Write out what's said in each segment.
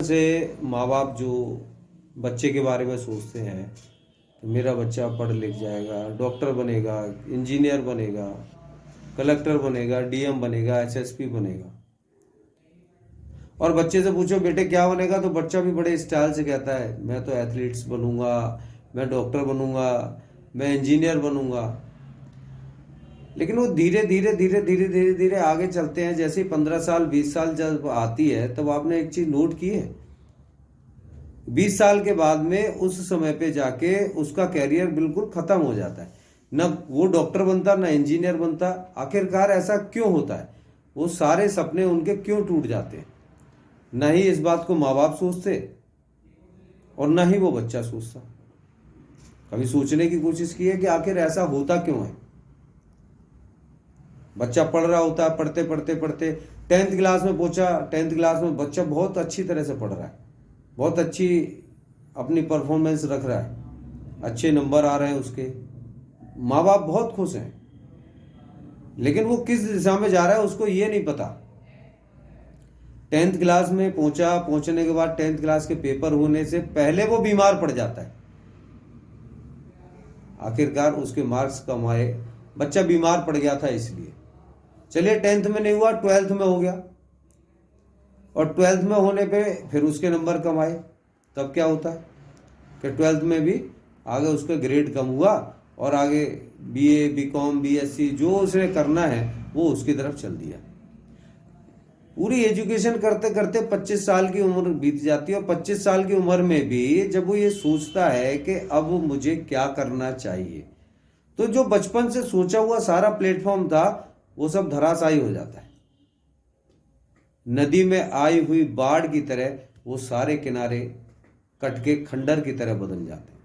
से माँ बाप जो बच्चे के बारे में सोचते हैं कि मेरा बच्चा पढ़ लिख जाएगा, डॉक्टर बनेगा, इंजीनियर बनेगा, कलेक्टर बनेगा, डीएम बनेगा, एसएसपी बनेगा। और बच्चे से पूछो बेटे क्या बनेगा, तो बच्चा भी बड़े स्टाइल से कहता है मैं तो एथलीट्स बनूंगा, मैं डॉक्टर बनूंगा, मैं इंजीनियर बनूंगा। लेकिन वो धीरे धीरे धीरे धीरे धीरे धीरे आगे चलते हैं। जैसे ही 15 साल 20 साल जब आती है तब आपने एक चीज नोट की है, 20 साल के बाद में उस समय पे जाके उसका कैरियर बिल्कुल खत्म हो जाता है। न वो डॉक्टर बनता न इंजीनियर बनता। आखिरकार ऐसा क्यों होता है? वो सारे सपने उनके क्यों टूट जाते हैं? न ही इस बात को माँ बाप सोचते और न ही वो बच्चा सोचता। कभी सोचने की कोशिश की है कि आखिर ऐसा होता क्यों है? बच्चा पढ़ रहा होता है, पढ़ते पढ़ते पढ़ते 10th क्लास में पहुंचा। 10th क्लास में बच्चा बहुत अच्छी तरह से पढ़ रहा है, बहुत अच्छी अपनी परफॉर्मेंस रख रहा है, अच्छे नंबर आ रहे हैं उसके, माँ बाप बहुत खुश हैं। लेकिन वो किस दिशा में जा रहा है उसको ये नहीं पता। 10th क्लास में पहुंचा, पहुंचने के बाद 10th क्लास के पेपर होने से पहले वो बीमार पड़ जाता है। आखिरकार उसके मार्क्स कम आए, बच्चा बीमार पड़ गया था इसलिए। चलिए 10th में नहीं हुआ, 12th में हो गया, और 12th में होने पे फिर उसके नंबर कम आए। तब क्या होता है कि 12th में भी आगे उसका ग्रेड कम हुआ और आगे बीए, बीकॉम, बीएससी जो उसे करना है वो उसकी तरफ चल दिया। पूरी एजुकेशन करते करते 25 साल की उम्र बीत जाती है, और 25 साल की उम्र में भी जब वो ये सोचता है कि अब मुझे क्या करना चाहिए, तो जो बचपन से सोचा हुआ सारा प्लेटफॉर्म था वो सब धराशायी हो जाता है। नदी में आई हुई बाढ़ की तरह वो सारे किनारे कट के खंडर की तरह बदल जाते हैं।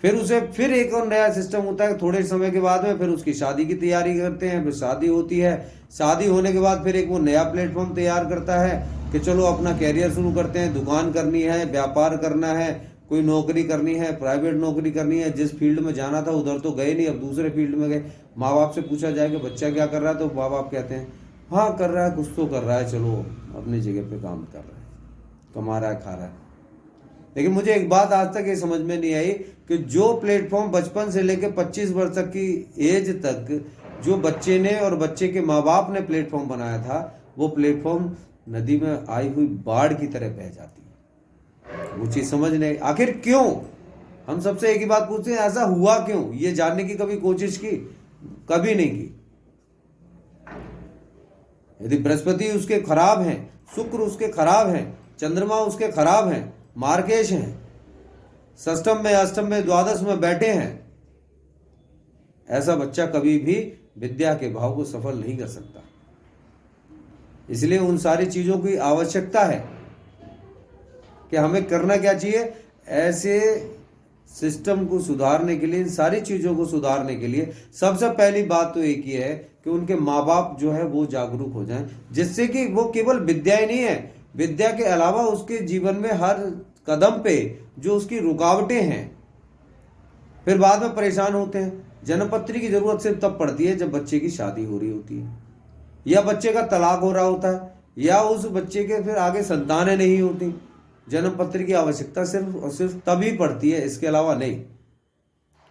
फिर उसे फिर एक और नया सिस्टम होता है। थोड़े समय के बाद में फिर उसकी शादी की तैयारी करते हैं, फिर शादी होती है। शादी होने के बाद फिर एक वो नया प्लेटफॉर्म तैयार करता है कि चलो अपना कैरियर शुरू करते हैं, दुकान करनी है, व्यापार करना है, कोई नौकरी करनी है, प्राइवेट नौकरी करनी है। जिस फील्ड में जाना था उधर तो गए नहीं, अब दूसरे फील्ड में गए। माँ बाप से पूछा जाए कि बच्चा क्या कर रहा है, तो माँ बाप कहते हैं हाँ कर रहा है, कुछ तो कर रहा है, चलो अपनी जगह पे काम कर रहा है, कमा रहा है, खा रहा है। लेकिन मुझे एक बात आज तक ये समझ में नहीं आई कि जो प्लेटफॉर्म बचपन से लेकर 25 वर्ष तक की एज तक जो बच्चे ने और बच्चे के माँ बाप ने प्लेटफॉर्म बनाया था, वो प्लेटफॉर्म नदी में आई हुई बाढ़ की तरह बह जाती है। वो चीज समझ नहीं, आखिर क्यों? हम सबसे एक ही बात पूछते हैं, ऐसा हुआ क्यों? ये जानने की कभी कोशिश की? कभी नहीं की। यदि बृहस्पति उसके खराब हैं, शुक्र उसके खराब हैं, चंद्रमा उसके खराब हैं, मार्केश हैं, षष्ठम में, अष्टम में, द्वादश में बैठे हैं, ऐसा बच्चा कभी भी विद्या के भाव को सफल नहीं कर सकता। इसलिए उन सारी चीजों की आवश्यकता है कि हमें करना क्या चाहिए। ऐसे सिस्टम को सुधारने के लिए, इन सारी चीजों को सुधारने के लिए सबसे पहली बात तो एक ही है कि उनके माँ बाप जो है वो जागरूक हो जाएं, जिससे कि वो केवल विद्या ही नहीं है, विद्या के अलावा उसके जीवन में हर कदम पे जो उसकी रुकावटें हैं, फिर बाद में परेशान होते हैं। जन्मपत्री की जरूरत सिर्फ तब पड़ती है जब बच्चे की शादी हो रही होती है, या बच्चे का तलाक हो रहा होता है, या उस बच्चे के फिर आगे संतानें नहीं होती। जन्मपत्री की आवश्यकता सिर्फ और सिर्फ तभी पड़ती है, इसके अलावा नहीं।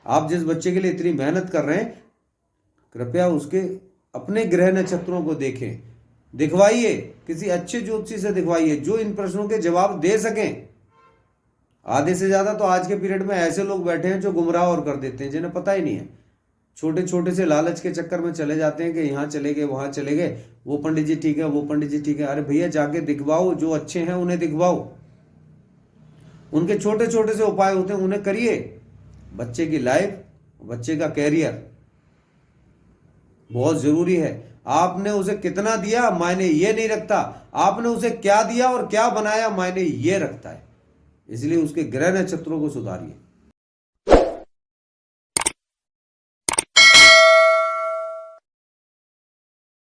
आप जिस बच्चे के लिए इतनी मेहनत कर रहे हैं, कृपया उसके अपने ग्रह नक्षत्रों को देखें, दिखवाइए, किसी अच्छे ज्योतिषी से दिखवाइए जो इन प्रश्नों के जवाब दे सकें। आधे से ज्यादा तो आज के पीरियड में ऐसे लोग बैठे हैं जो गुमराह और कर देते हैं, जिन्हें पता ही नहीं है। छोटे छोटे से लालच के चक्कर में चले जाते हैं कि यहाँ चले गए, वहां चले गए, वो पंडित जी ठीक है, वो पंडित जी ठीक है। अरे भैया जाके दिखवाओ, जो अच्छे हैं उन्हें दिखवाओ, उनके छोटे छोटे से उपाय होते हैं उन्हें करिए। बच्चे की लाइफ, बच्चे का कैरियर बहुत जरूरी है। आपने उसे कितना दिया मायने ये नहीं रखता, आपने उसे क्या दिया और क्या बनाया मायने ये रखता है। इसलिए उसके ग्रह नक्षत्रों को सुधारिए।